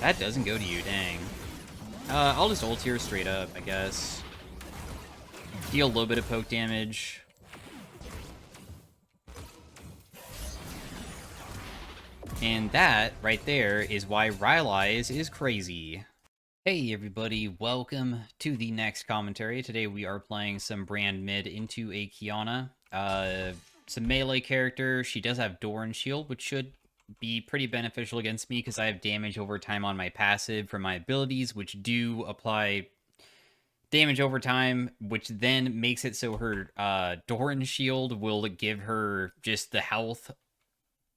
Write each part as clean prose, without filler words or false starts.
That doesn't go to you, dang. I'll just ult here straight up, I guess. Deal a little bit of poke damage. And that, right there, is why RYLAIS is crazy. Hey everybody, welcome to the next commentary. Today we are playing some Brand mid into a Qiyana. Some melee character. She does have Doran Shield, which should be pretty beneficial against me because I have damage over time on my passive from my abilities, which do apply damage over time, which then makes it so her Doran Shield will give her just the health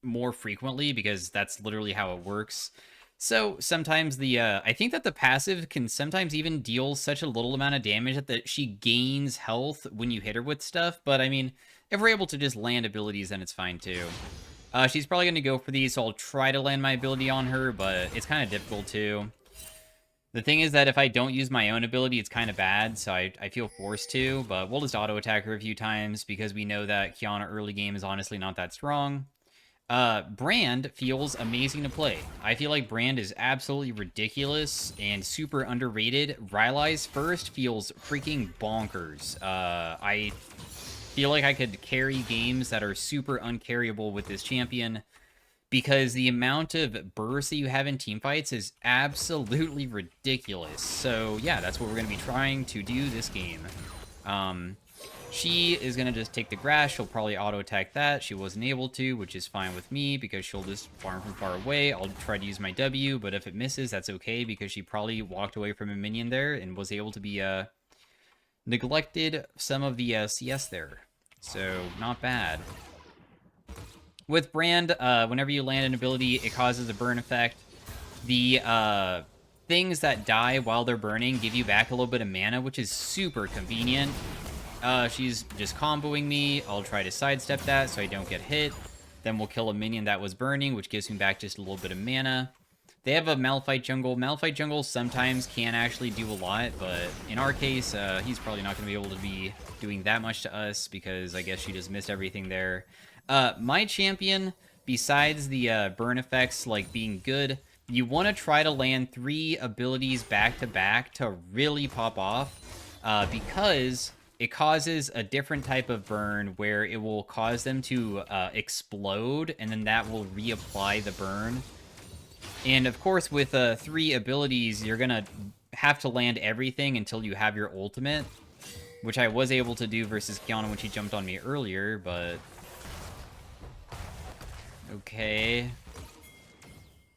more frequently because that's literally how it works. So sometimes I think that the passive can sometimes even deal such a little amount of damage that she gains health when you hit her with stuff. But I mean, if we're able to just land abilities, then it's fine too. She's probably going to go for these, so I'll try to land my ability on her, but it's kind of difficult too. The thing is that if I don't use my own ability, it's kind of bad, so I feel forced to, but we'll just auto-attack her a few times because we know that Qiyana early game is honestly not that strong. Brand feels amazing to play. I feel like Brand is absolutely ridiculous and super underrated. RYLAIS first feels freaking bonkers. I feel like I could carry games that are super uncarryable with this champion because the amount of bursts that you have in team fights is absolutely ridiculous. So yeah, that's what we're going to be trying to do this game. She is going to just take the grass. She'll probably auto-attack that. She wasn't able to, which is fine with me because she'll just farm from far away. I'll try to use my W, but if it misses, that's okay because she probably walked away from a minion there and was able to be neglected some of the CS there. So, not bad. With Brand, whenever you land an ability, it causes a burn effect. The things that die while they're burning give you back a little bit of mana, which is super convenient. She's just comboing me. I'll try to sidestep that so I don't get hit. Then we'll kill a minion that was burning, which gives me back just a little bit of mana. They have a Malphite jungle. Malphite jungle sometimes can actually do a lot, but in our case, he's probably not going to be able to be doing that much to us because I guess she just missed everything there. My champion, besides the burn effects like being good, you want to try to land 3 abilities back to back to really pop off because it causes a different type of burn where it will cause them to explode, and then that will reapply the burn. And of course, with 3 abilities, you're going to have to land everything until you have your ultimate, which I was able to do versus Qiyana when she jumped on me earlier, but... Okay.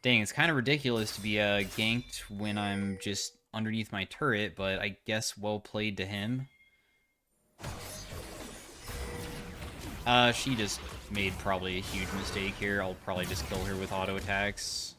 Dang, it's kind of ridiculous to be ganked when I'm just underneath my turret, but I guess well played to him. She just made probably a huge mistake here. I'll probably just kill her with auto attacks.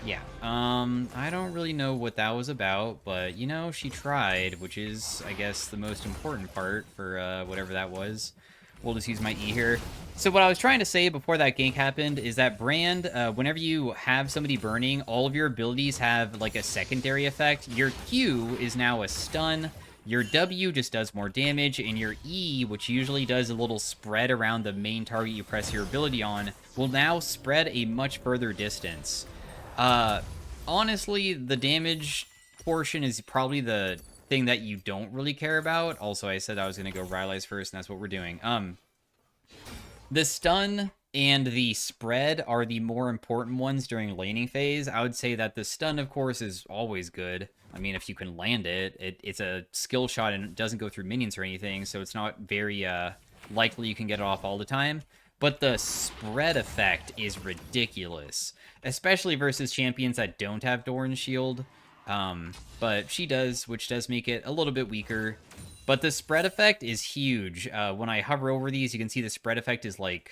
Yeah, I don't really know what that was about, but, you know, she tried, which is, I guess, the most important part for, whatever that was. We'll just use my E here. So what I was trying to say before that gank happened is that Brand, whenever you have somebody burning, all of your abilities have, like, a secondary effect. Your Q is now a stun. Your W just does more damage, and your E, which usually does a little spread around the main target you press your ability on, will now spread a much further distance. Honestly, the damage portion is probably the thing that you don't really care about. Also, I said I was going to go RYLAIS first, and that's what we're doing. The stun and the spread are the more important ones during laning phase. I would say that the stun, of course, is always good. I mean, if you can land it, it's a skill shot and it doesn't go through minions or anything, so it's not very likely you can get it off all the time. But the spread effect is ridiculous, especially versus champions that don't have Doran Shield. But she does, which does make it a little bit weaker. But the spread effect is huge. When I hover over these, you can see the spread effect is, like,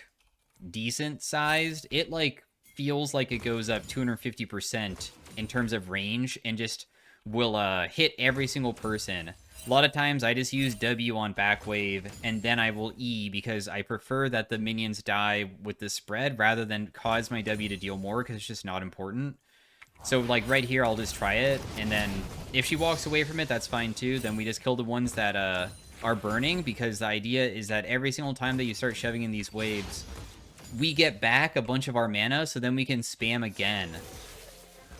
decent sized. It, like, feels like it goes up 250% in terms of range and just will hit every single person. A lot of times I just use W on back wave and then I will E because I prefer that the minions die with the spread rather than cause my W to deal more because it's just not important. So, like, right here, I'll just try it, and then if she walks away from it, that's fine too. Then we just kill the ones that are burning, because the idea is that every single time that you start shoving in these waves, we get back a bunch of our mana, so then we can spam again.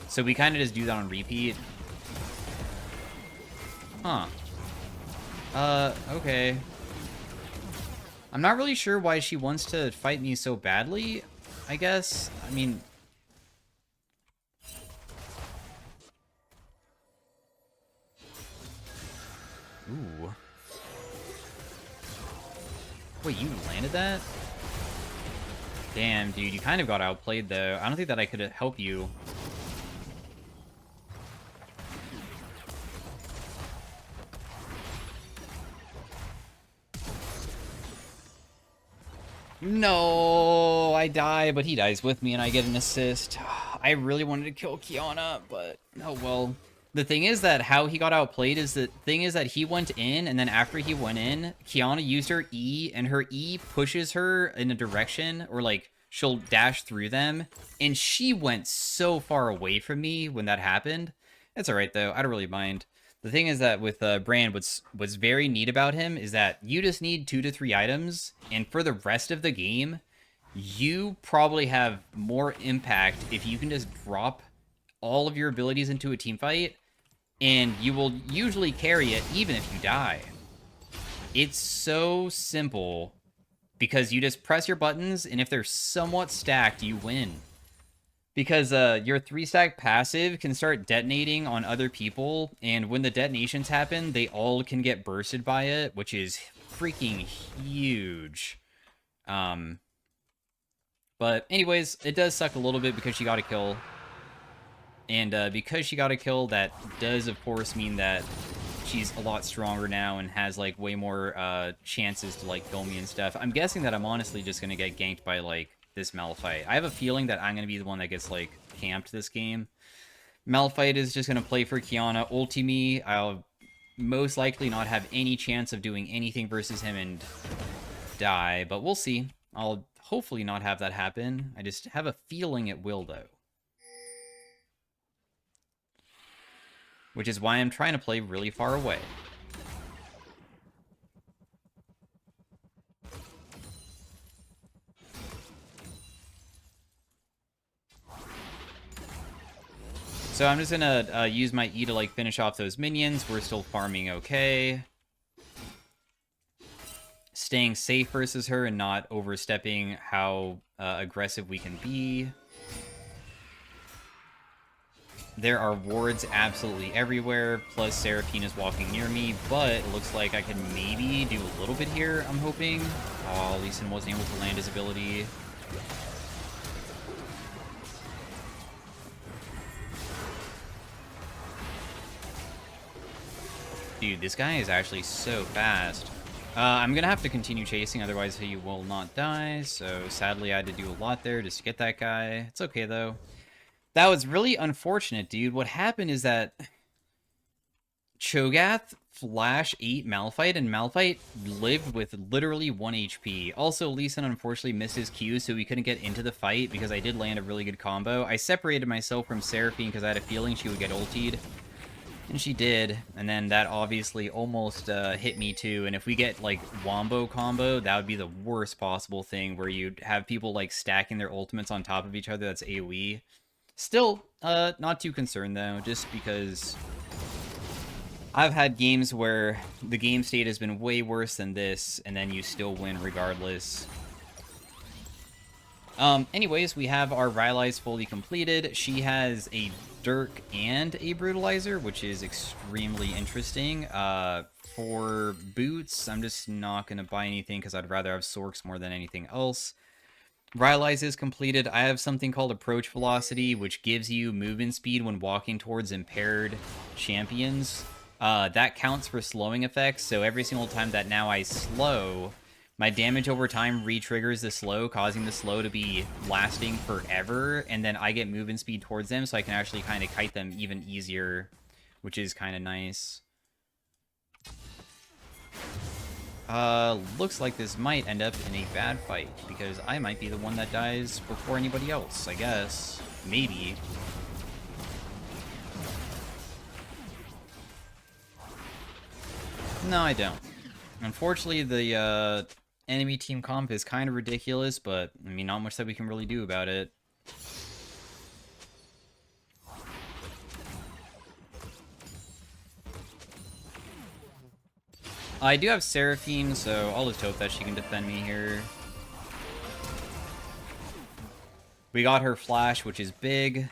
So we kind of just do that on repeat. Huh. Okay. I'm not really sure why she wants to fight me so badly, I guess. I mean... Ooh. Wait, you landed that? Damn, dude, you kind of got outplayed, though. I don't think that I could help you. No, I die, but he dies with me and I get an assist. I really wanted to kill Kiana, but oh well. The thing is that how he got outplayed is the thing is that he went in, and then after he went in, Kiana used her E, and her E pushes her in a direction, or like she'll dash through them, and she went so far away from me when that happened. That's alright though, I don't really mind. The thing is that with Brand, what's very neat about him is that you just need 2 to 3 items, and for the rest of the game, you probably have more impact if you can just drop all of your abilities into a team fight, and you will usually carry it even if you die. It's so simple, because you just press your buttons, and if they're somewhat stacked, you win. Because your 3-stack passive can start detonating on other people, and when the detonations happen, they all can get bursted by it, which is freaking huge. But anyways, it does suck a little bit because she got a kill. And because she got a kill, that does, of course, mean that she's a lot stronger now and has, like, way more chances to, like, kill me and stuff. I'm guessing that I'm honestly just going to get ganked by, like, this Malphite. I have a feeling that I'm going to be the one that gets, like, camped this game. Malphite is just going to play for Kiana, ulti me. I'll most likely not have any chance of doing anything versus him and die, but we'll see. I'll hopefully not have that happen. I just have a feeling it will, though. Which is why I'm trying to play really far away. So I'm just gonna use my E to, like, finish off those minions. We're still farming okay. Staying safe versus her and not overstepping how aggressive we can be. There are wards absolutely everywhere, plus Seraphine is walking near me, but it looks like I can maybe do a little bit here, I'm hoping. Oh, Lee Sin wasn't able to land his ability. Dude, this guy is actually so fast. I'm gonna have to continue chasing, otherwise he will not die, so sadly I had to do a lot there just to get that guy. It's okay, though. That was really unfortunate, dude. What happened is that Cho'Gath flash ate Malphite, and Malphite lived with literally 1 HP. Also, Lee Sin unfortunately missed his Q, so we couldn't get into the fight because I did land a really good combo. I separated myself from Seraphine because I had a feeling she would get ultied. And she did, and then that obviously almost hit me too, and if we get, like, Wombo combo, that would be the worst possible thing, where you'd have people, like, stacking their ultimates on top of each other. That's AoE. Still, not too concerned, though, just because I've had games where the game state has been way worse than this, and then you still win regardless. Anyways, we have our RYLAIS fully completed. She has a Dirk and a Brutalizer, which is extremely interesting. For boots, I'm just not going to buy anything because I'd rather have Sorks more than anything else. RYLAIS is completed. I have something called Approach Velocity, which gives you movement speed when walking towards impaired champions. That counts for slowing effects, so every single time that now I slow, my damage over time re-triggers the slow, causing the slow to be lasting forever, and then I get movement speed towards them, so I can actually kind of kite them even easier, which is kind of nice. Looks like this might end up in a bad fight, because I might be the one that dies before anybody else, I guess. Maybe. No, I don't. Unfortunately, the enemy team comp is kind of ridiculous, but, I mean, not much that we can really do about it. I do have Seraphine, so I'll just hope that she can defend me here. We got her flash, which is big.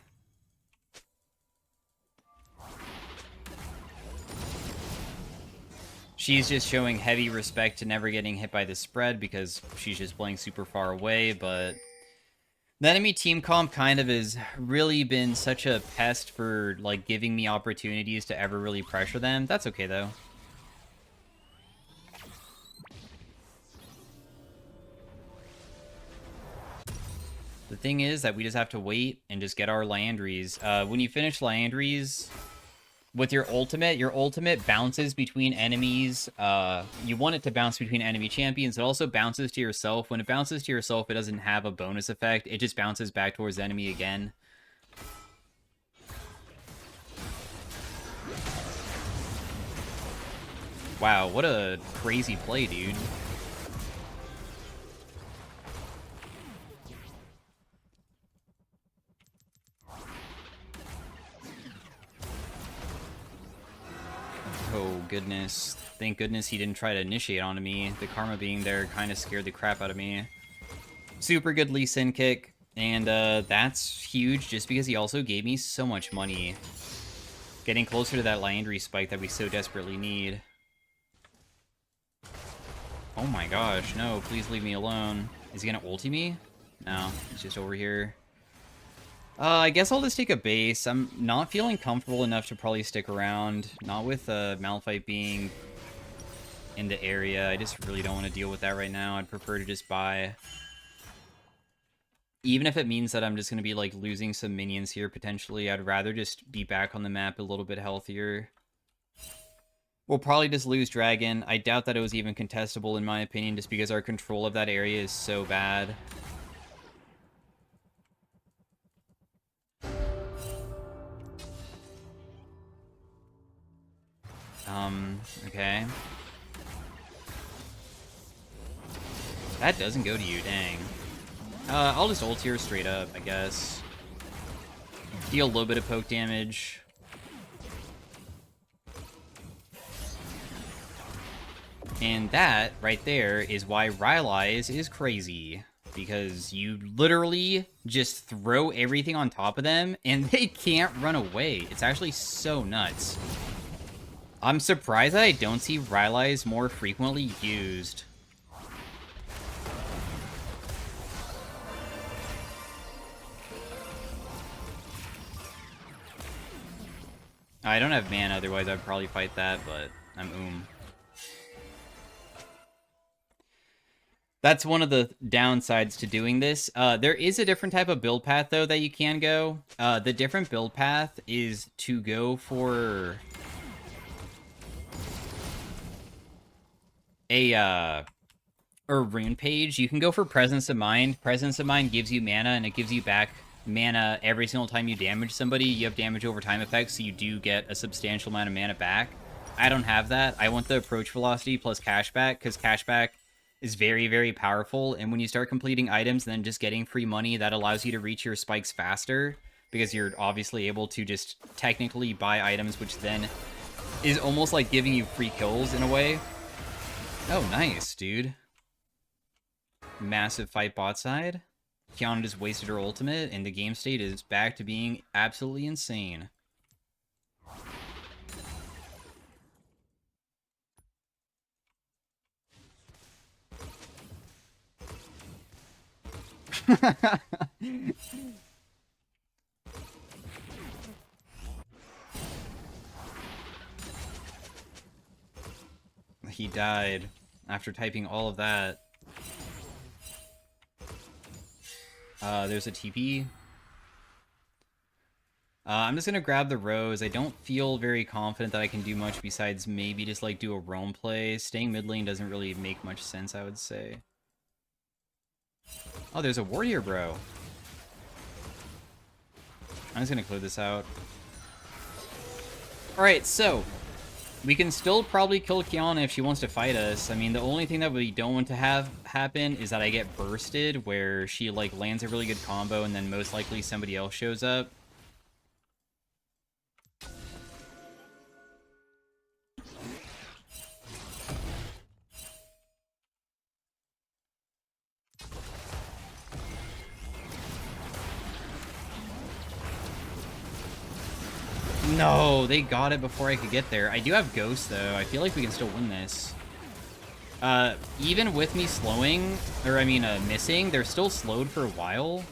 She's just showing heavy respect to never getting hit by the spread because she's just playing super far away, but the enemy team comp kind of has really been such a pest for, like, giving me opportunities to ever really pressure them. That's okay, though. The thing is that we just have to wait and just get our Liandries. When you finish Liandries with your ultimate bounces between enemies. You want it to bounce between enemy champions. It also bounces to yourself. When it bounces to yourself, it doesn't have a bonus effect. It just bounces back towards the enemy again. Wow, what a crazy play, dude. Oh, goodness. Thank goodness he didn't try to initiate onto me. The Karma being there kind of scared the crap out of me. Super good Lee Sin kick. And that's huge just because he also gave me so much money. Getting closer to that Liandry spike that we so desperately need. Oh my gosh, no, please leave me alone. Is he gonna ulti me? No, he's just over here. I guess I'll just take a base. I'm not feeling comfortable enough to probably stick around. Not with Malphite being in the area. I just really don't want to deal with that right now. I'd prefer to just buy. Even if it means that I'm just going to be, like, losing some minions here, potentially, I'd rather just be back on the map a little bit healthier. We'll probably just lose Dragon. I doubt that it was even contestable, in my opinion, just because our control of that area is so bad. Okay. That doesn't go to you, dang. I'll just ult here straight up, I guess. Deal a little bit of poke damage. And that, right there, is why RYLAIS is crazy. Because you literally just throw everything on top of them, and they can't run away. It's actually so nuts. I'm surprised that I don't see RYLAIS more frequently used. I don't have mana, otherwise I'd probably fight that, but I'm That's one of the downsides to doing this. There is a different type of build path, though, that you can go. The different build path is to go for a rune page. You can go for Presence of Mind. Presence of Mind gives you mana, and it gives you back mana every single time you damage somebody. You have damage over time effects, so you do get a substantial amount of mana back. I don't have that. I want the approach velocity plus cashback, because cashback is very, very powerful, and when you start completing items and then just getting free money, that allows you to reach your spikes faster, because you're obviously able to just technically buy items, which then is almost like giving you free kills in a way. Oh, nice, dude. Massive fight bot side. Kiana just wasted her ultimate, and the game state is back to being absolutely insane. He died after typing all of that. There's a TP. I'm just gonna grab the Rose. I don't feel very confident that I can do much besides maybe just, like, do a roam play. Staying mid lane doesn't really make much sense, I would say. Oh, there's a warrior, bro. I'm just gonna clear this out. Alright, so We can still probably kill Kiana if she wants to fight us. I mean, the only thing that we don't want to have happen is that I get bursted, where she, like, lands a really good combo and then most likely somebody else shows up. No, they got it before I could get there. I do have Ghost, though. I feel like we can still win this. Even with me slowing, or I mean, missing, they're still slowed for a while.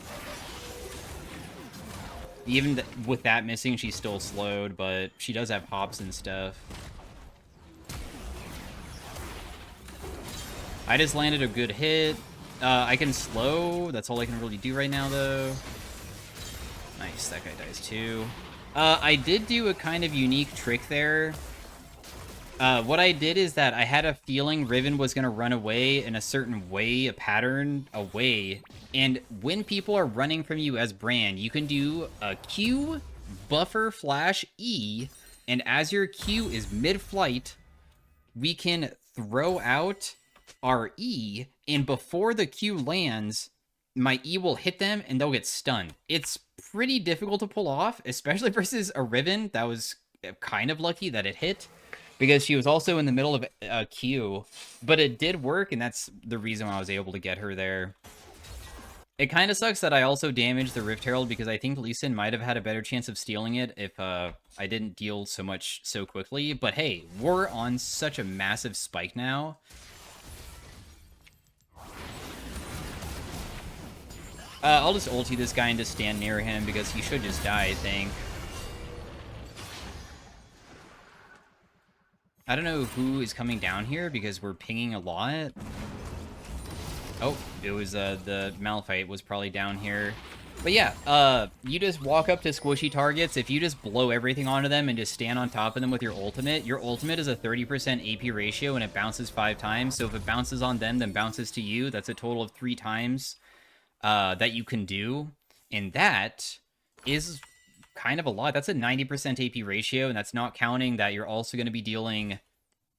Even with that missing, she's still slowed, but she does have hops and stuff. I just landed a good hit. I can slow. That's all I can really do right now, though. Nice, that guy dies too. I did do a kind of unique trick there. What I did is that I had a feeling Riven was going to run away in a certain way, a pattern away. And when people are running from you as Brand, you can do a Q, buffer, flash, E, and as your Q is mid-flight, we can throw out our E, and before the Q lands, my E will hit them and they'll get stunned. It's pretty difficult to pull off, especially versus a Riven. That was kind of lucky that it hit, because she was also in the middle of a Q, but it did work, and that's the reason why I was able to get her there. It kind of sucks that I also damaged the Rift Herald, because I think Lee Sin might have had a better chance of stealing it if I didn't deal so much so quickly. But hey, we're on such a massive spike now. I'll just ulti this guy and just stand near him, because he should just die, I think. I don't know who is coming down here, because we're pinging a lot. Oh, it was, the Malphite was probably down here. But yeah, you just walk up to squishy targets. If you just blow everything onto them and just stand on top of them with your ultimate is a 30% AP ratio, and it bounces 5 times. So if it bounces on them, then bounces to you. That's a total of 3 times. That you can do, and that is kind of a lot. That's a 90% AP ratio, and that's not counting that you're also going to be dealing,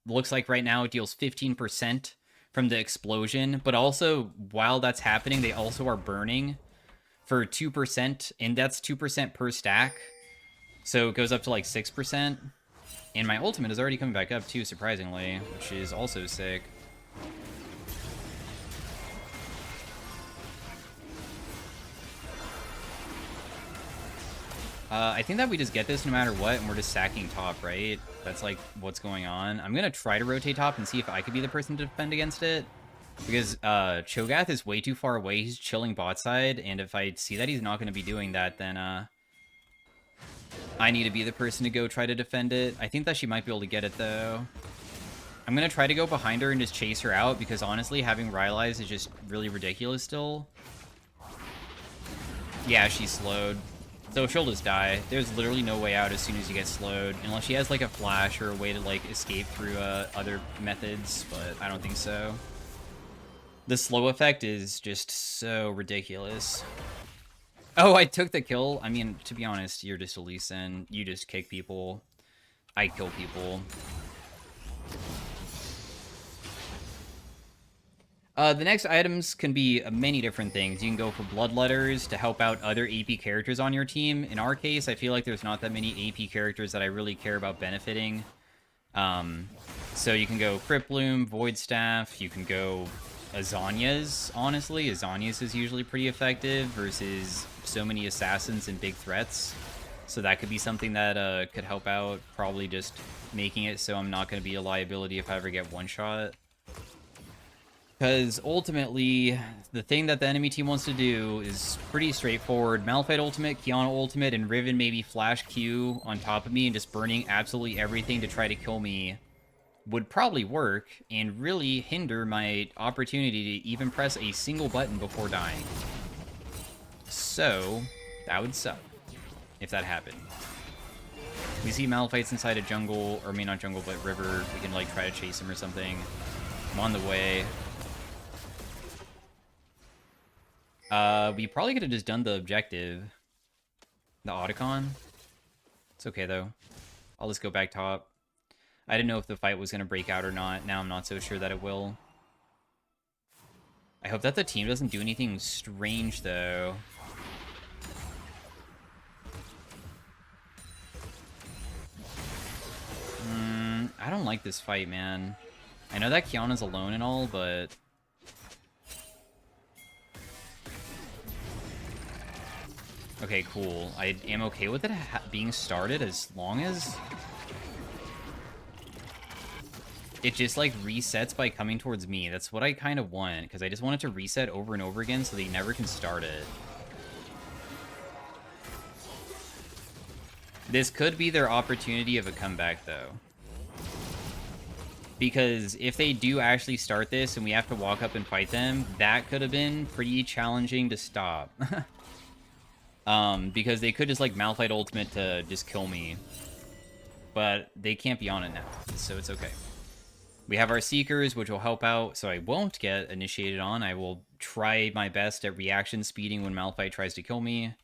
looks like right now it deals 15% from the explosion, but also while that's happening, they also are burning for 2%, and that's 2% per stack, so it goes up to like 6%, and my ultimate is already coming back up too, surprisingly, which is also sick. I think that we just get this no matter what, and we're just sacking top, right? That's, like, what's going on. I'm gonna try to rotate top and see if I could be the person to defend against it, because Cho'Gath is way too far away. He's chilling bot side, and if I see that he's not gonna be doing that, then I need to be the person to go try to defend it. I think that she might be able to get it, though. I'm gonna try to go behind her and just chase her out, because honestly, having RYLAIS is just really ridiculous still. Yeah, she's slowed. So she'll just die. There's literally no way out as soon as you get slowed, unless she has like a flash or a way to like escape through other methods, but I don't think so. The slow effect is just so ridiculous. Oh, I took the kill. I mean, to be honest, you're just a Lee Sin. You just kick people. I kill people. The next items can be many different things. You can go for Bloodletters to help out other AP characters on your team. In our case, I feel like there's not that many AP characters that I really care about benefiting. So you can go Crypt Bloom, Void Staff, you can go Azanias, honestly. Azanias is usually pretty effective versus so many assassins and big threats. So that could be something that could help out, probably just making it so I'm not going to be a liability if I ever get one-shot. Because ultimately, the thing that the enemy team wants to do is pretty straightforward. Malphite ultimate, Kiana ultimate, and Riven maybe flash Q on top of me and just burning absolutely everything to try to kill me would probably work and really hinder my opportunity to even press a single button before dying. So, that would suck if that happened. We see Malphites inside a jungle, or I mean not jungle, but river. We can like try to chase him or something. I'm on the way. We probably could have just done the objective. The Otacon. It's okay, though. I'll just go back top. I didn't know if the fight was going to break out or not. Now I'm not so sure that it will. I hope that the team doesn't do anything strange, though. I don't like this fight, man. I know that Kiana's alone and all, but... Okay, cool. I am okay with it being started as long as... it just, like, resets by coming towards me. That's what I kind of want, because I just want it to reset over and over again so they never can start it. This could be their opportunity of a comeback, though. Because if they do actually start this and we have to walk up and fight them, that could have been pretty challenging to stop. Because they could just, like, Malphite ultimate to just kill me. But they can't be on it now, so it's okay. We have our Seekers, which will help out, so I won't get initiated on. I will try my best at reaction speeding when Malphite tries to kill me.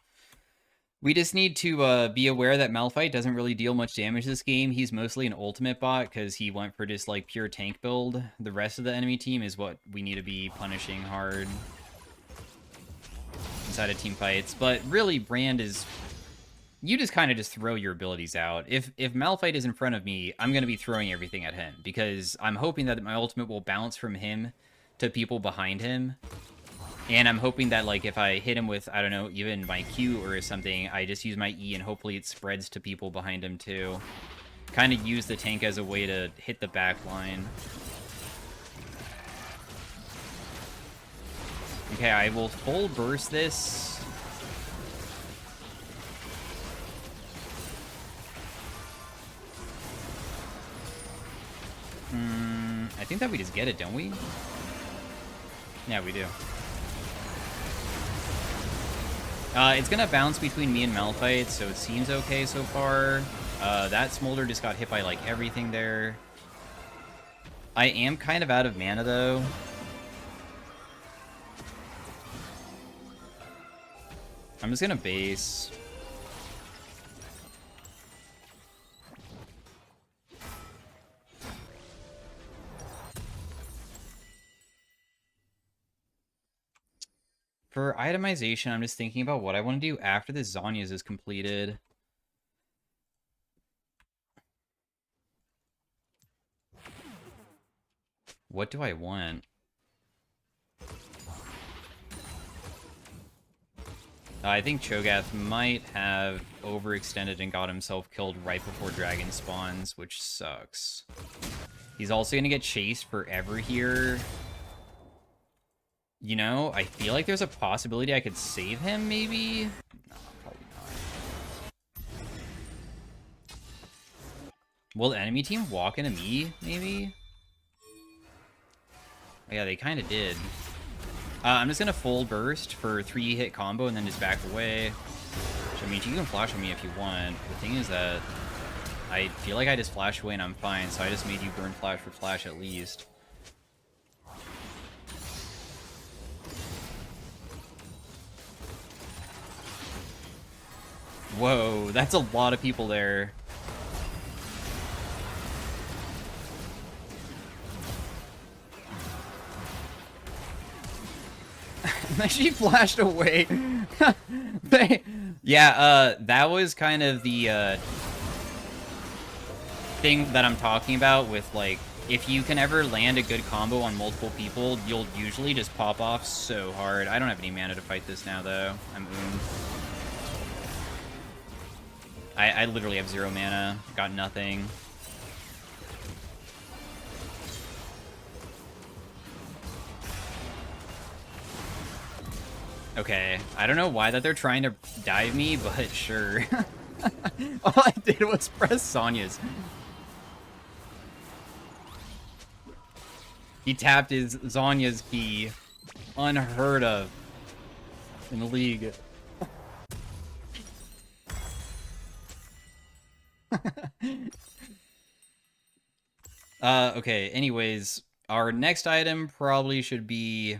We just need to be aware that Malphite doesn't really deal much damage this game. He's mostly an ultimate bot because he went for just, like, pure tank build. The rest of the enemy team is what we need to be punishing hard inside of team fights. But really, Brand is... you just kind of just throw your abilities out. If Malphite is in front of me, I'm going to be throwing everything at him because I'm hoping that my ultimate will bounce from him to people behind him. And I'm hoping that, like, if I hit him with, I don't know, even my Q or something, I just use my E and hopefully it spreads to people behind him too. Kind of use the tank as a way to hit the back line. Okay, I will full burst this. I think that we just get it, don't we? Yeah, we do. It's gonna bounce between me and Malphite, so it seems okay so far. That Smolder just got hit by, like, everything there. I am kind of out of mana, though. I'm just gonna base. For itemization, I'm just thinking about what I want to do after this Zhonya's is completed. What do I want? I think Cho'Gath might have overextended and got himself killed right before Dragon spawns, which sucks. He's also going to get chased forever here. You know, I feel like there's a possibility I could save him, maybe? No, probably not. Will the enemy team walk into me, maybe? Oh, yeah, they kind of did. I'm just going to full burst for 3-hit combo and then just back away. Which, I mean, you can flash on me if you want. The thing is that I feel like I just flash away and I'm fine, so I just made you burn flash for flash at least. Whoa, that's a lot of people there. She flashed away. Yeah, that was kind of the thing that I'm talking about with, like, if you can ever land a good combo on multiple people, you'll usually just pop off so hard. I don't have any mana to fight this now, though. I'm I literally have 0 mana. Got nothing. Okay, I don't know why that they're trying to dive me, but sure. All I did was press Sonya's. He tapped his Zonya's key. Unheard of in the league. Okay, anyways, our next item probably should be...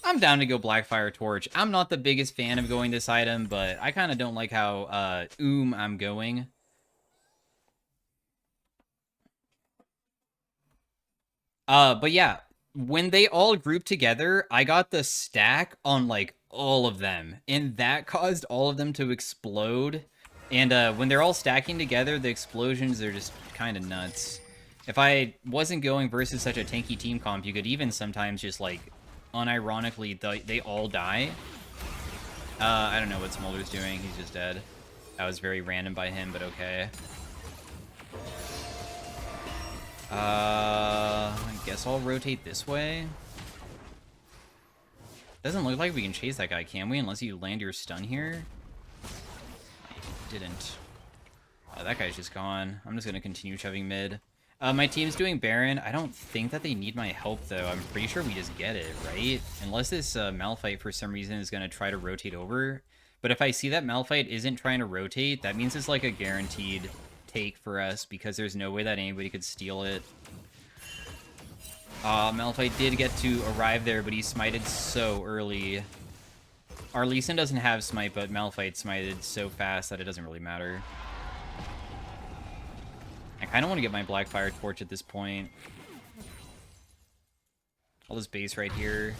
I'm down to go Blackfire Torch. I'm not the biggest fan of going this item, but I kind of don't like how I'm going. But yeah, when they all grouped together, I got the stack on like all of them, and that caused all of them to explode. And when they're all stacking together, the explosions are just kind of nuts. If I wasn't going versus such a tanky team comp, you could even sometimes just like unironically they all die. I don't know what Smolder's doing. He's just dead. That was very random by him, but okay. I guess I'll rotate this way. Doesn't look like we can chase that guy, can we? Unless you land your stun here. Didn't. That guy's just gone. I'm just going to continue shoving mid. My team's doing Baron. I don't think that they need my help, though. I'm pretty sure we just get it, right? Unless this Malphite, for some reason, is going to try to rotate over. But if I see that Malphite isn't trying to rotate, that means it's like a guaranteed take for us, because there's no way that anybody could steal it. Malphite did get to arrive there, but he smited so early. Our Lee Sin doesn't have smite, but Malphite smited so fast that it doesn't really matter. I kind of want to get my Blackfire Torch at this point. I'll just base right here.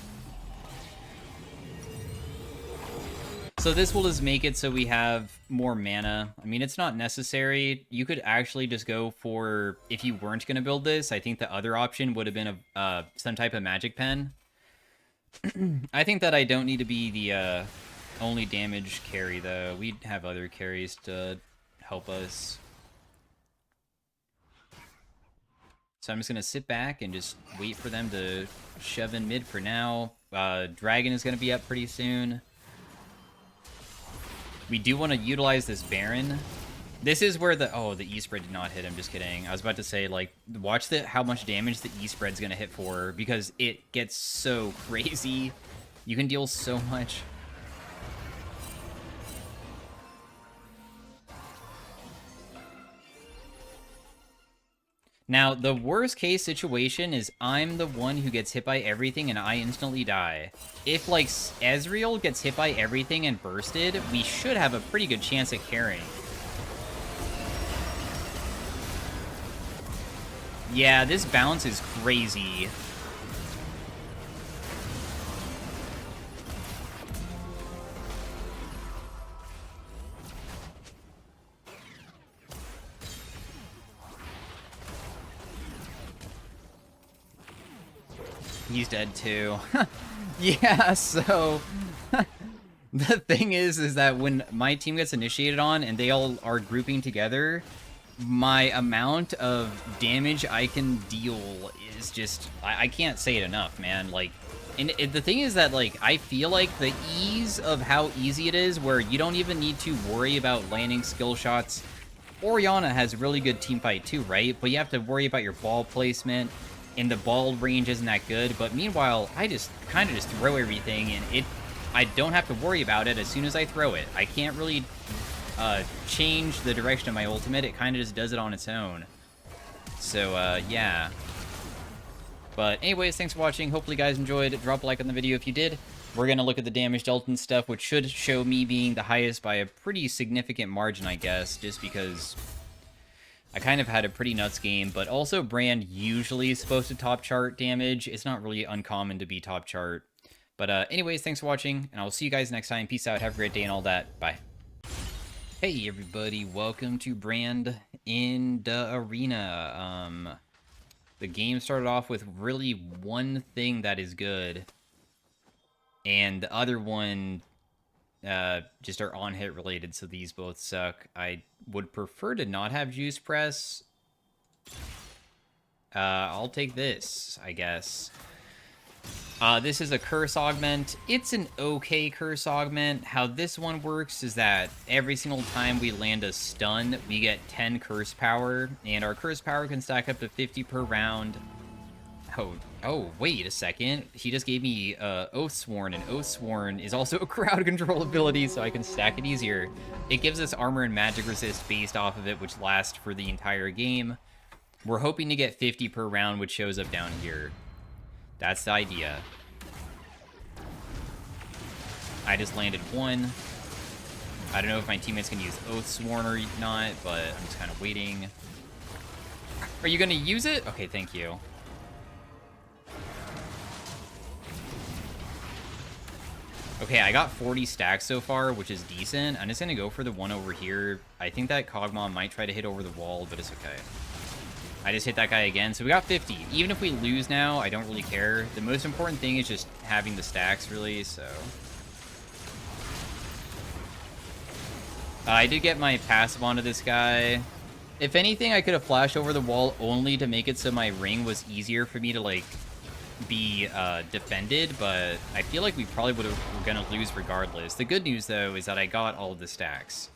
So this will just make it so we have more mana. I mean, it's not necessary. You could actually just go for, if you weren't going to build this, I think the other option would have been some type of magic pen. I think that I don't need to be the only damage carry, though. We have other carries to help us. So I'm just going to sit back and just wait for them to shove in mid for now. Dragon is going to be up pretty soon. We do want to utilize this Baron. This is where the... Oh, the E-Spread did not hit him. Just kidding. I was about to say, like, watch how much damage the E-Spread's going to hit for, because it gets so crazy. You can deal so much. Now, the worst case situation is I'm the one who gets hit by everything and I instantly die. If, like, Ezreal gets hit by everything and bursted, we should have a pretty good chance at carrying. Yeah, this bounce is crazy. He's dead too. Yeah, so the thing is that when my team gets initiated on and they all are grouping together, my amount of damage I can deal is just, I can't say it enough, man. Like, and the thing is that, like, I feel like the ease of how easy it is, where you don't even need to worry about landing skill shots. Orianna has really good team fight too, right? But you have to worry about your ball placement, and the ball range isn't that good. But meanwhile, I just kind of just throw everything, and I don't have to worry about it as soon as I throw it. I can't really change the direction of my ultimate. It kind of just does it on its own. So, yeah. But anyways, thanks for watching. Hopefully you guys enjoyed. Drop a like on the video if you did. We're going to look at the damage dealt and stuff, which should show me being the highest by a pretty significant margin, I guess, just because I kind of had a pretty nuts game. But also, Brand usually is supposed to top chart damage. It's not really uncommon to be top chart. But anyways, thanks for watching, and I'll see you guys next time. Peace out, have a great day and all that. Bye. Hey everybody, welcome to Brand in the Arena. The game started off with really one thing that is good, and the other one just are on-hit related, so these both suck. I would prefer to not have Juice Press. I'll take this, I guess. This is a Curse Augment. It's an okay Curse Augment. How this one works is that every single time we land a stun, we get 10 Curse Power, and our Curse Power can stack up to 50 per round. Oh, wait a second. He just gave me Oathsworn, and Oathsworn is also a crowd control ability, so I can stack it easier. It gives us armor and magic resist based off of it, which lasts for the entire game. We're hoping to get 50 per round, which shows up down here. That's the idea. I just landed one. I don't know if my teammates can use Oathsworn or not, but I'm just kind of waiting. Are you going to use it? Okay, thank you. Okay, I got 40 stacks so far, which is decent. I'm just going to go for the one over here. I think that Kog'Maw might try to hit over the wall, but it's okay. I just hit that guy again, so we got 50. Even if we lose now, I don't really care. The most important thing is just having the stacks, really, so... I did get my passive onto this guy. If anything, I could have flashed over the wall only to make it so my ring was easier for me to, like, be defended, but I feel like we probably were going to lose regardless. The good news, though, is that I got all of the stacks.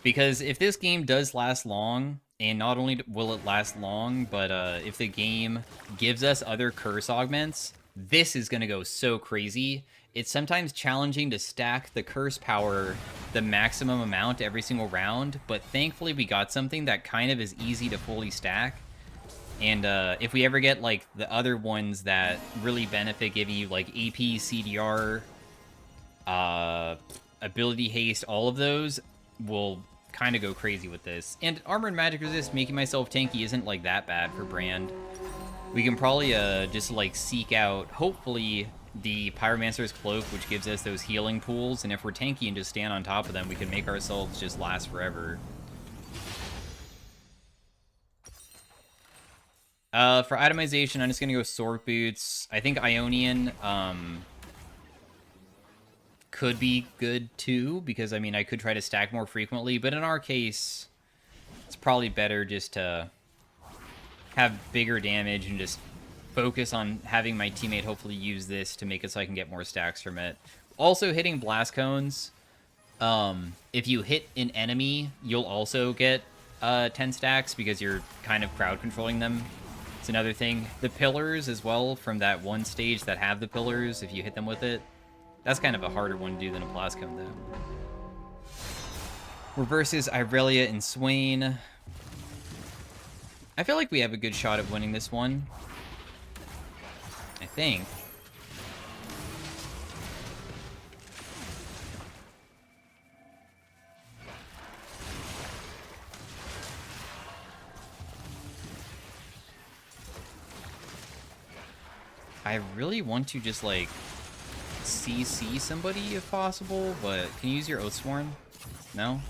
Because if this game does last long, and not only will it last long, but if the game gives us other curse augments, this is going to go so crazy. It's sometimes challenging to stack the curse power the maximum amount every single round, but thankfully we got something that kind of is easy to fully stack. And if we ever get, like, the other ones that really benefit giving you, like, AP, CDR, ability haste, all of those will kind of go crazy with this. And armor and magic resist, making myself tanky isn't, like, that bad for Brand. We can probably just, like, seek out, hopefully, the Pyromancer's Cloak, which gives us those healing pools. And if we're tanky and just stand on top of them, we can make ourselves just last forever. For itemization, I'm just going to go Sword Boots. I think Ionian could be good too, because, I mean, I could try to stack more frequently. But in our case, it's probably better just to have bigger damage and just focus on having my teammate hopefully use this to make it so I can get more stacks from it. Also, hitting Blast Cones. If you hit an enemy, you'll also get 10 stacks because you're kind of crowd controlling them. It's another thing. The pillars as well from that one stage that have the pillars, if you hit them with it. That's kind of a harder one to do than a Blast Cone, though. We're versus Irelia and Swain. I feel like we have a good shot at winning this one. I think. I really want to just, like, CC somebody if possible, but can you use your Oathsworn? No?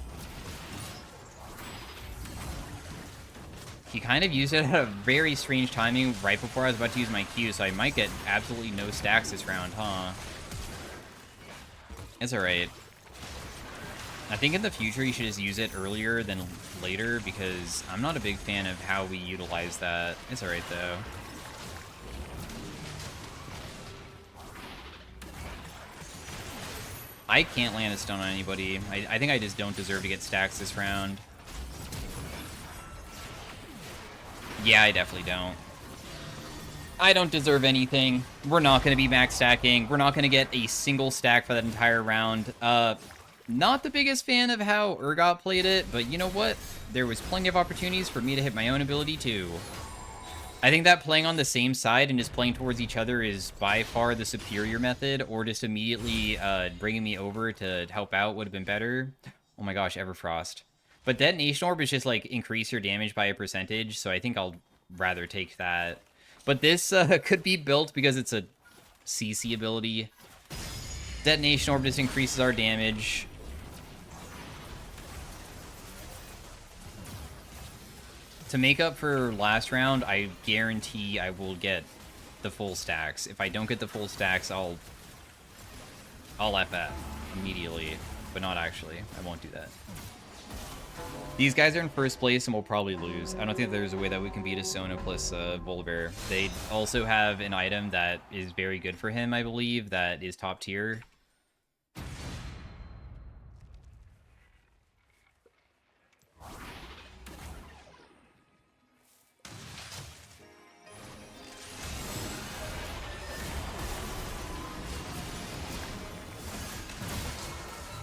He kind of used it at a very strange timing right before I was about to use my Q, so I might get absolutely no stacks this round, huh? It's alright. I think in the future you should just use it earlier than later, because I'm not a big fan of how we utilize that. It's alright, though. I can't land a stun on anybody. I think I just don't deserve to get stacks this round. Yeah, I definitely don't. I don't deserve anything. We're not going to be max stacking. We're not going to get a single stack for that entire round. Not the biggest fan of how Urgot played it, but you know what? There was plenty of opportunities for me to hit my own ability too. I think that playing on the same side and just playing towards each other is by far the superior method, or just immediately bringing me over to help out would have been better. Oh my gosh, Everfrost. But Detonation Orb is just, like, increase your damage by a percentage, so I think I'll rather take that. But this could be built because it's a CC ability. Detonation Orb just increases our damage. To make up for last round, I guarantee I will get the full stacks. If I don't get the full stacks, I'll FF immediately. But not actually. I won't do that. These guys are in first place and we'll probably lose. I don't think there's a way that we can beat a Sona plus Volibear. They also have an item that is very good for him, I believe, that is top tier.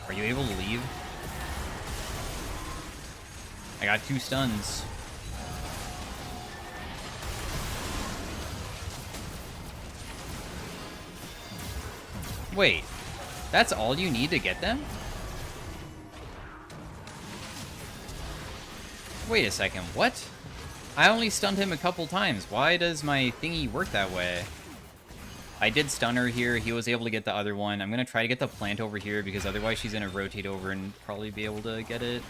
Are you able to leave? I got 2 stuns. Wait, that's all you need to get them? Wait a second, what? I only stunned him a couple times. Why does my thingy work that way? I did stun her here. He was able to get the other one. I'm going to try to get the plant over here because otherwise she's going to rotate over and probably be able to get it.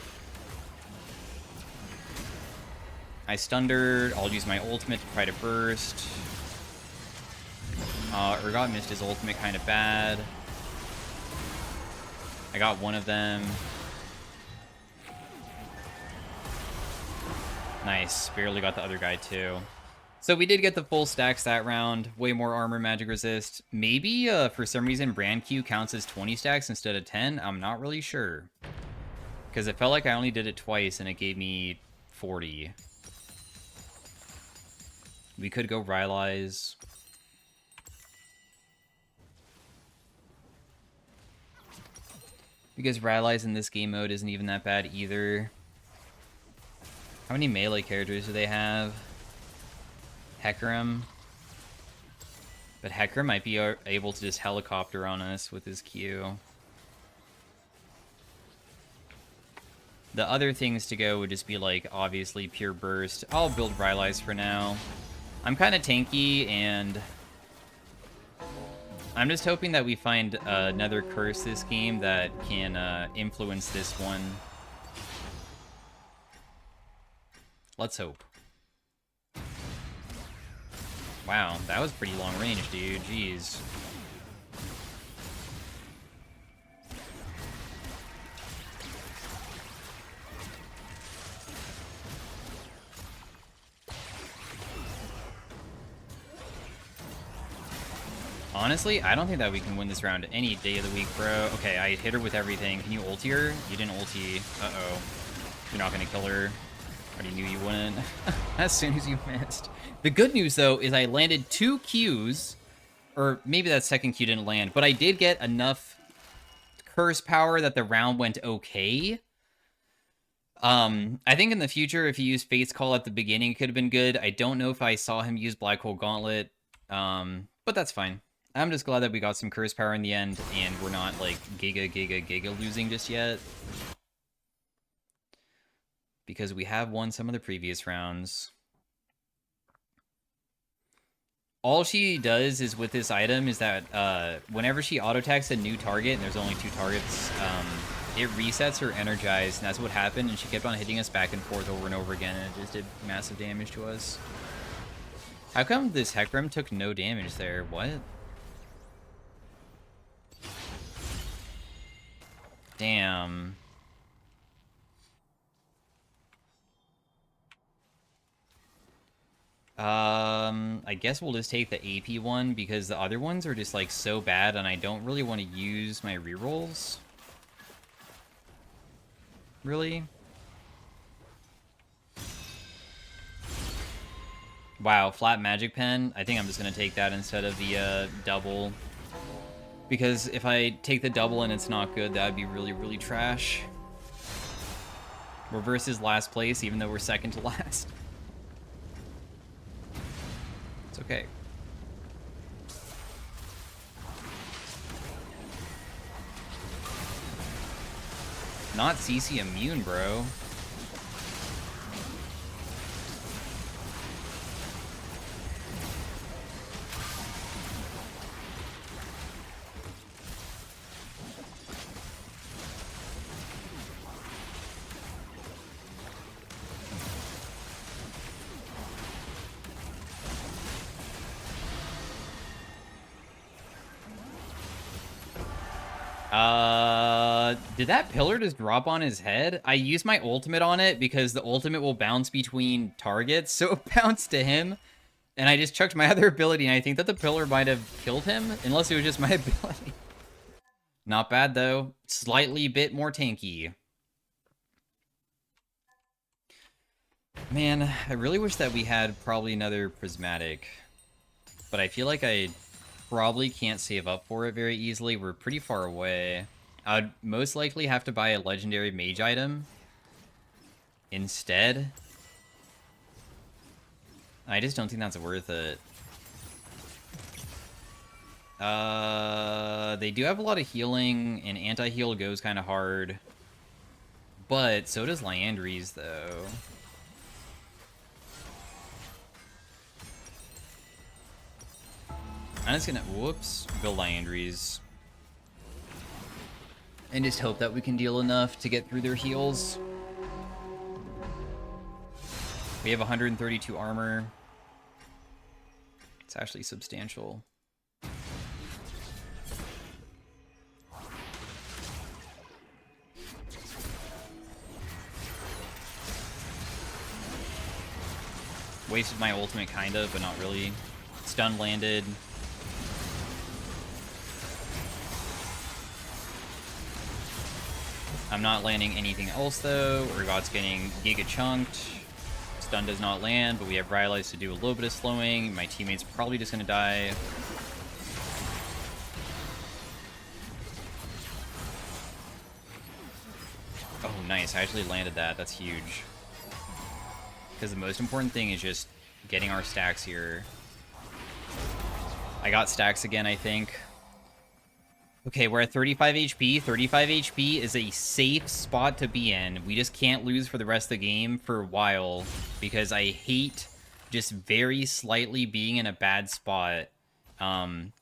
I stunned her. I'll use my ultimate to try to burst. Urgot missed his ultimate kind of bad. I got one of them. Nice. Barely got the other guy, too. So we did get the full stacks that round. Way more armor, magic resist. Maybe, for some reason, Brand Q counts as 20 stacks instead of 10. I'm not really sure. Because it felt like I only did it twice, and it gave me 40. We could go RYLAIS. Because RYLAIS in this game mode isn't even that bad either. How many melee characters do they have? Hecarim. But Hecarim might be able to just helicopter on us with his Q. The other things to go would just be, like, obviously pure burst. I'll build RYLAIS for now. I'm kind of tanky, and I'm just hoping that we find another curse this game that can influence this one. Let's hope. Wow, that was pretty long range, dude. Jeez. Honestly, I don't think that we can win this round any day of the week, bro. Okay, I hit her with everything. Can you ulti her? You didn't ulti. Uh-oh. You're not gonna kill her. Already knew you wouldn't. As soon as you missed. The good news, though, is I landed 2 Qs. Or maybe that second Q didn't land. But I did get enough curse power that the round went okay. I think in the future, if he used Fate's Call at the beginning, it could have been good. I don't know if I saw him use Black Hole Gauntlet. But that's fine. I'm just glad that we got some curse power in the end, and we're not, like, giga losing just yet. Because we have won some of the previous rounds. All she does is with this item is that whenever she auto-attacks a new target, and there's only 2 targets, it resets her energized, and that's what happened, and she kept on hitting us back and forth over and over again, and it just did massive damage to us. How come this Hecarim took no damage there? What? Damn. I guess we'll just take the AP one because the other ones are just like so bad and I don't really want to use my rerolls. Really? Wow, flat magic pen. I think I'm just going to take that instead of the double. Because if I take the double and it's not good, that would be really, really trash. Reverse is last place, even though we're second to last. It's okay. Not CC immune, bro. Did that pillar just drop on his head? I used my ultimate on it because the ultimate will bounce between targets, so it bounced to him. And I just chucked my other ability, and I think that the pillar might have killed him, unless it was just my ability. Not bad, though. Slightly bit more tanky. Man, I really wish that we had probably another prismatic. But I feel like I probably can't save up for it very easily. We're pretty far away. I'd most likely have to buy a legendary mage item instead. I just don't think that's worth it. They do have a lot of healing, and anti-heal goes kind of hard. But so does Liandry's, though. I'm just gonna, whoops, build Liandry's. And just hope that we can deal enough to get through their heals. We have 132 armor. It's actually substantial. Wasted my ultimate, kind of, but not really. Stun landed. I'm not landing anything else, though. Urgot's getting giga chunked. Stun does not land, but we have RYLAIS to do a little bit of slowing. My teammate's probably just going to die. Oh, nice. I actually landed that. That's huge. Because the most important thing is just getting our stacks here. I got stacks again, I think. Okay, we're at 35 HP. 35 HP is a safe spot to be in. We just can't lose for the rest of the game for a while, because I hate just very slightly being in a bad spot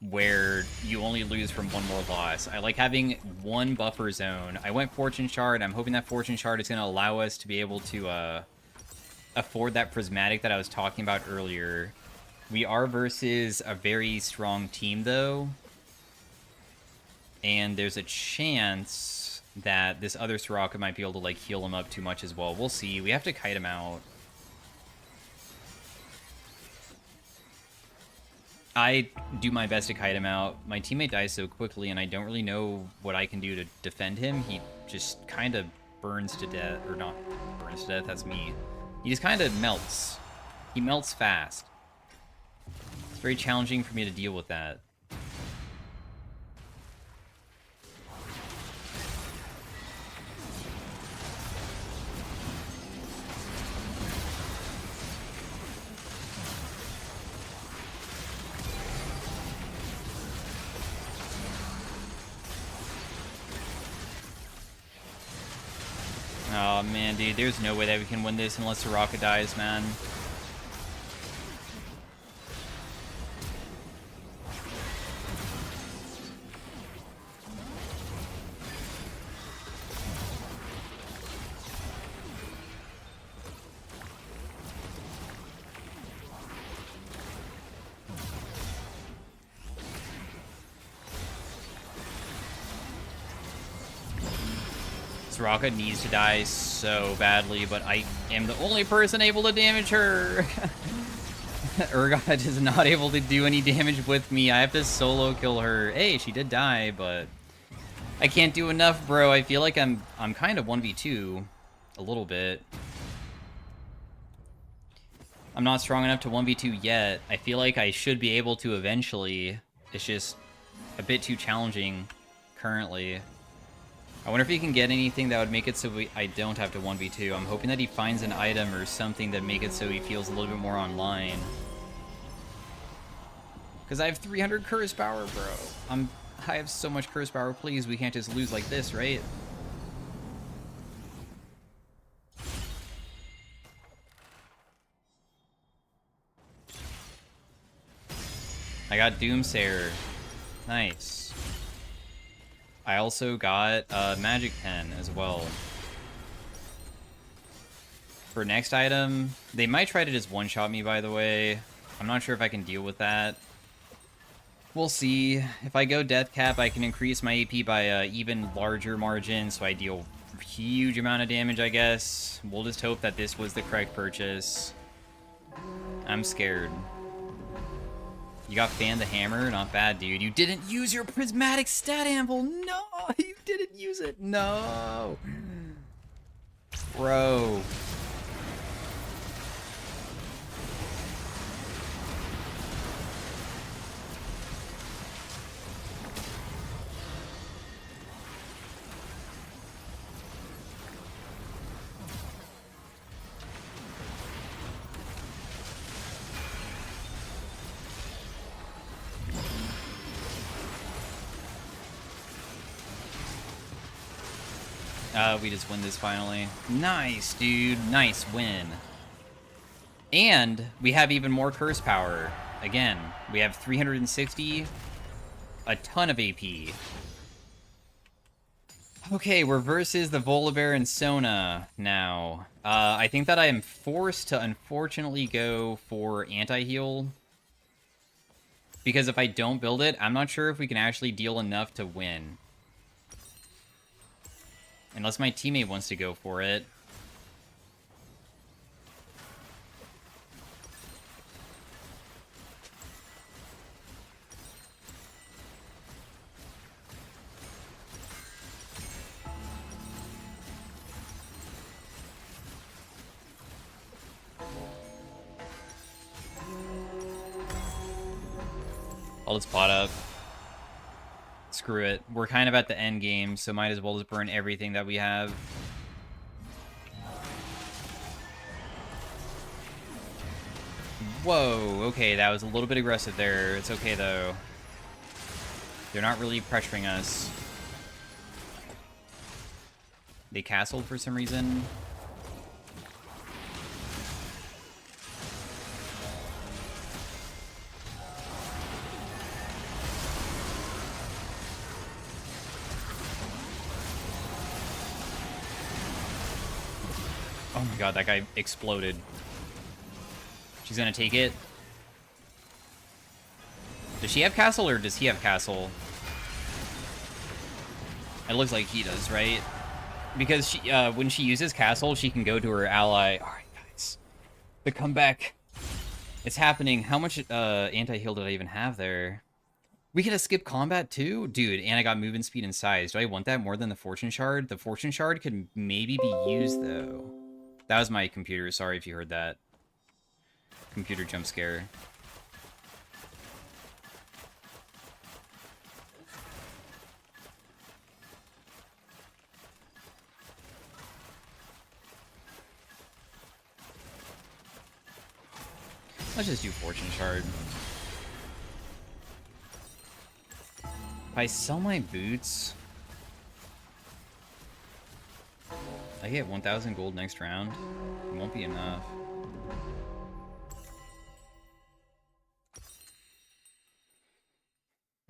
where you only lose from one more loss. I like having one buffer zone. I went Fortune Shard. I'm hoping that Fortune Shard is going to allow us to be able to afford that prismatic that I was talking about earlier. We are versus a very strong team, though. And there's a chance that this other Soraka might be able to, like, heal him up too much as well. We'll see. We have to kite him out. I do my best to kite him out. My teammate dies so quickly, and I don't really know what I can do to defend him. He just kind of burns to death. Or not burns to death, that's me. He just kind of melts. He melts fast. It's very challenging for me to deal with that. Oh man, dude, there's no way that we can win this unless Soraka dies, man. Soraka needs to die so badly, but I am the only person able to damage her. Urgot is not able to do any damage with me. I have to solo kill her. Hey, she did die, but I can't do enough, bro. I feel like I'm kind of 1v2 a little bit. I'm not strong enough to 1v2 yet. I feel like I should be able to eventually. It's just a bit too challenging currently. I wonder if he can get anything that would make it so I don't have to 1v2. I'm hoping that he finds an item or something that make it so he feels a little bit more online. Because I have 300 curse power, bro. I have so much curse power. Please, we can't just lose like this, right? I got Doomsayer. Nice. I also got a Magic Pen as well. For next item, they might try to just one-shot me, by the way. I'm not sure if I can deal with that. We'll see. If I go Death Cap, I can increase my AP by an even larger margin, so I deal a huge amount of damage, I guess. We'll just hope that this was the correct purchase. I'm scared. You got Fan the Hammer? Not bad, dude. You didn't use your Prismatic Stat Anvil! No! You didn't use it! No! Bro. We just win this finally. Nice, dude. Nice win. And we have even more curse power. again, we have 360, a ton of AP. Okay, we're versus the Volibear and Sona now. I think that I am forced to unfortunately go for anti-heal. Because if I don't build it, I'm not sure if we can actually deal enough to win. Unless my teammate wants to go for it. I'll just plot up. Screw it. We're kind of at the end game, so might as well just burn everything that we have. Whoa, okay, that was a little bit aggressive there. It's okay, though. They're not really pressuring us. They castled for some reason. Oh my god, that guy exploded. She's gonna take it. Does she have castle or does he have castle? It looks like he does, right? Because she, when she uses castle, she can go to her ally. Alright, guys. The comeback. It's happening. How much anti-heal did I even have there? We get a skip combat too? Dude, and I got movement speed and size. Do I want that more than the fortune shard? The fortune shard could maybe be used, though. That was my computer. Sorry if you heard that. Computer jump scare. Let's just do fortune shard. If I sell my boots, I get 1,000 gold next round. It won't be enough.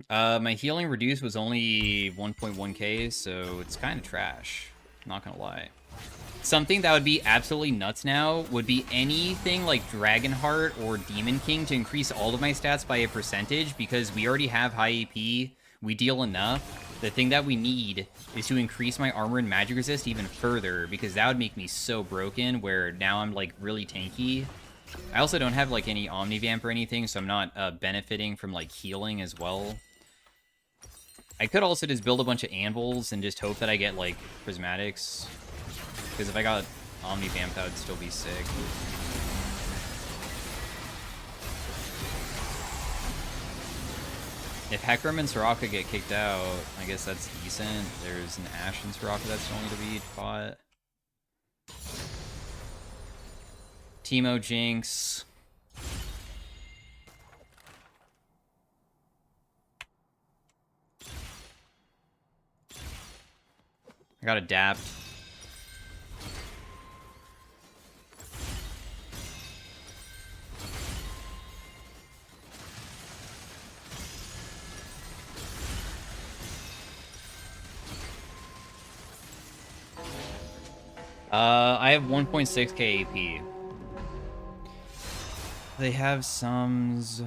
My healing reduced was only 1.1k, so it's kind of trash. Not gonna lie. Something that would be absolutely nuts now would be anything like Dragonheart or Demon King to increase all of my stats by a percentage, because we already have high AP, we deal enough. The thing that we need is to increase my armor and magic resist even further, because that would make me so broken, where now I'm like really tanky. I also don't have like any Omnivamp or anything, so I'm not benefiting from like healing as well. I could also just build a bunch of anvils and just hope that I get like prismatics. Because if I got Omnivamp, that would still be sick. If Hecarim and Soraka get kicked out, I guess that's decent. There's an Ashe and Soraka that still need to be fought. Teemo Jinx. I got Adapt. I have 1.6k AP. They have sums.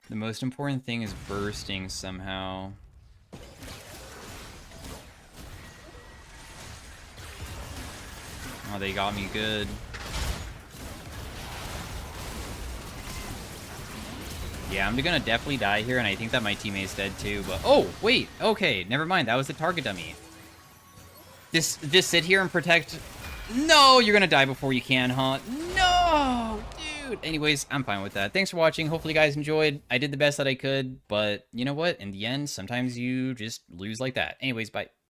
The most important thing is bursting somehow. Oh, they got me good. Yeah, I'm gonna definitely die here, and I think that my teammate's dead too, but... Oh, wait! Okay, never mind, that was the target dummy. Just sit here and protect... No, you're gonna die before you can, huh? No! Dude! Anyways, I'm fine with that. Thanks for watching. Hopefully you guys enjoyed. I did the best that I could, but you know what? In the end, sometimes you just lose like that. Anyways, bye.